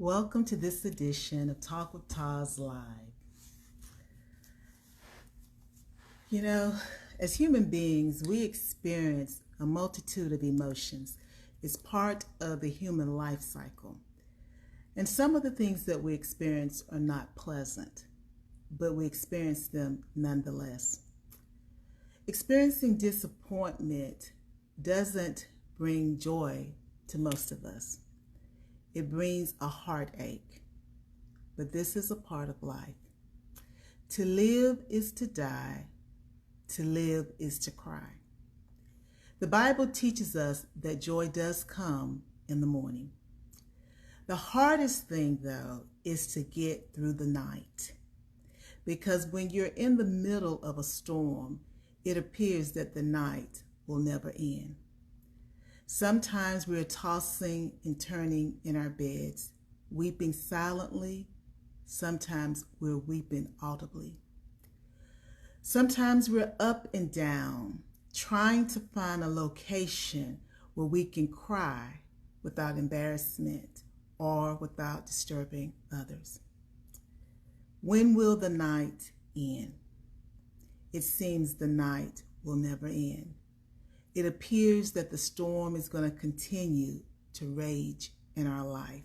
Welcome to this edition of Talk with Taz Live. You know, as human beings, we experience a multitude of emotions. It's part of the human life cycle. And some of the things that we experience are not pleasant, but we experience them nonetheless. Experiencing disappointment doesn't bring joy to most of us. It brings a heartache, but this is a part of life. To live is to die. To live is to cry. The Bible teaches us that joy does come in the morning. The hardest thing, though, is to get through the night. Because when you're in the middle of a storm, it appears that the night will never end. Sometimes we're tossing and turning in our beds, weeping silently. Sometimes we're weeping audibly. Sometimes we're up and down, trying to find a location where we can cry without embarrassment or without disturbing others. When will the night end? It seems the night will never end. It appears that the storm is going to continue to rage in our life.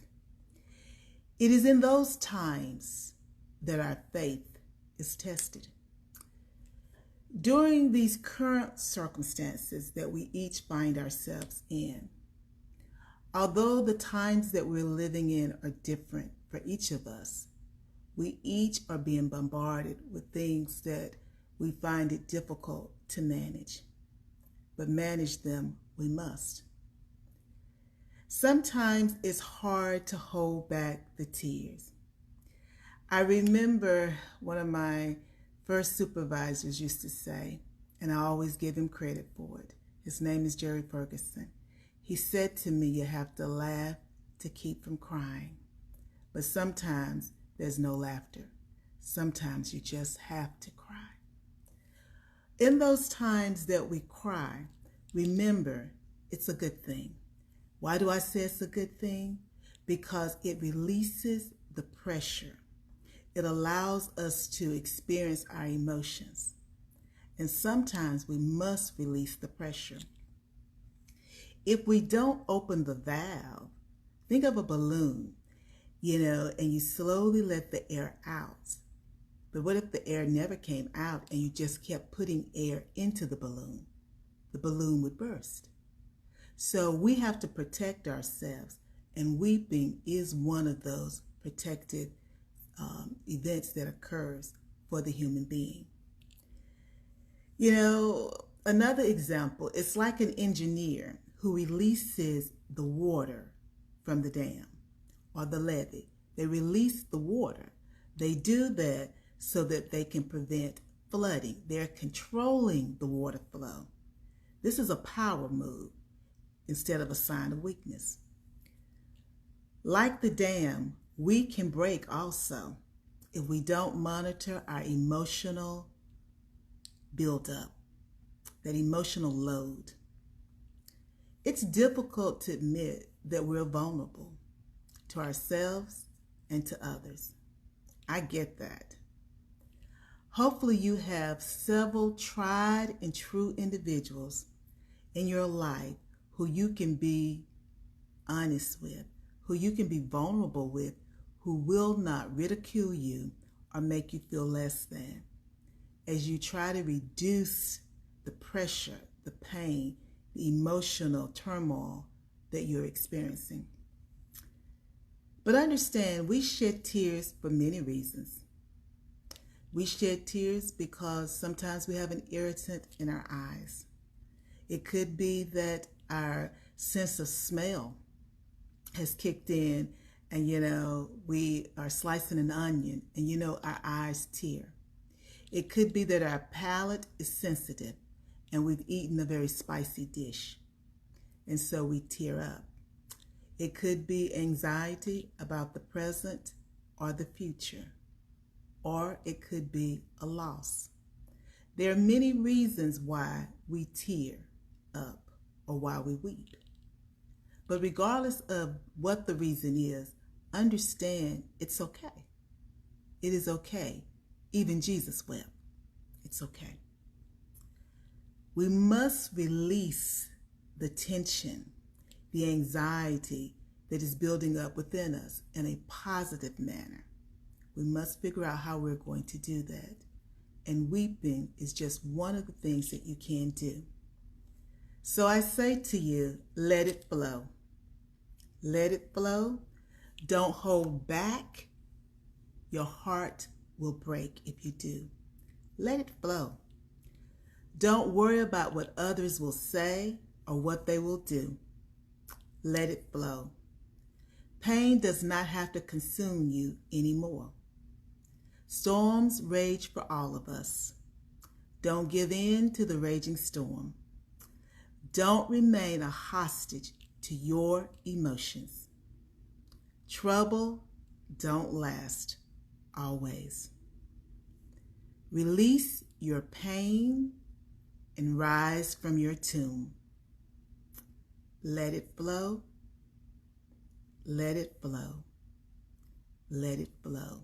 It is in those times that our faith is tested. During these current circumstances that we each find ourselves in, although the times that we're living in are different for each of us, we each are being bombarded with things that we find it difficult to manage. But manage them we must. Sometimes it's hard to hold back the tears. I remember one of my first supervisors used to say, and I always give him credit for it. His name is Jerry Ferguson. He said to me, you have to laugh to keep from crying. But sometimes there's no laughter. Sometimes you just have to cry. In those times that we cry, remember it's a good thing. Why do I say it's a good thing? Because it releases the pressure. It allows us to experience our emotions. And sometimes we must release the pressure. If we don't open the valve, think of a balloon, and you slowly let the air out. But what if the air never came out and you just kept putting air into the balloon? The balloon would burst. So we have to protect ourselves, and weeping is one of those protected events that occurs for the human being. Another example, it's like an engineer who releases the water from the dam or the levee. They release the water. They do that so that they can prevent flooding. They're controlling the water flow. This is a power move instead of a sign of weakness. Like the dam, we can break also if we don't monitor our emotional buildup, that emotional load. It's difficult to admit that we're vulnerable to ourselves and to others. I get that. Hopefully you have several tried and true individuals in your life who you can be honest with, who you can be vulnerable with, who will not ridicule you or make you feel less than, as you try to reduce the pressure, the pain, the emotional turmoil that you're experiencing. But understand, we shed tears for many reasons. We shed tears because sometimes we have an irritant in our eyes. It could be that our sense of smell has kicked in and, we are slicing an onion and, our eyes tear. It could be that our palate is sensitive and we've eaten a very spicy dish, and so we tear up. It could be anxiety about the present or the future. Or it could be a loss. There are many reasons why we tear up or why we weep. But regardless of what the reason is, understand it's okay. It is okay. Even Jesus wept. It's okay. We must release the tension, the anxiety that is building up within us in a positive manner. We must figure out how we're going to do that. And weeping is just one of the things that you can do. So I say to you, let it flow. Let it flow. Don't hold back. Your heart will break if you do. Let it flow. Don't worry about what others will say or what they will do. Let it flow. Pain does not have to consume you anymore. Storms rage for all of us. Don't give in to the raging storm. Don't remain a hostage to your emotions. Trouble don't last always. Release your pain and rise from your tomb. Let it flow. Let it flow. Let it flow.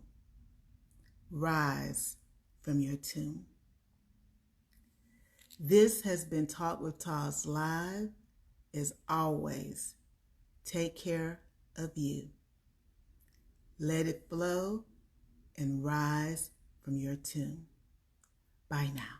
Rise from your tomb. This has been Talk with Taz Live. As always, take care of you. Let it flow and rise from your tomb. Bye now.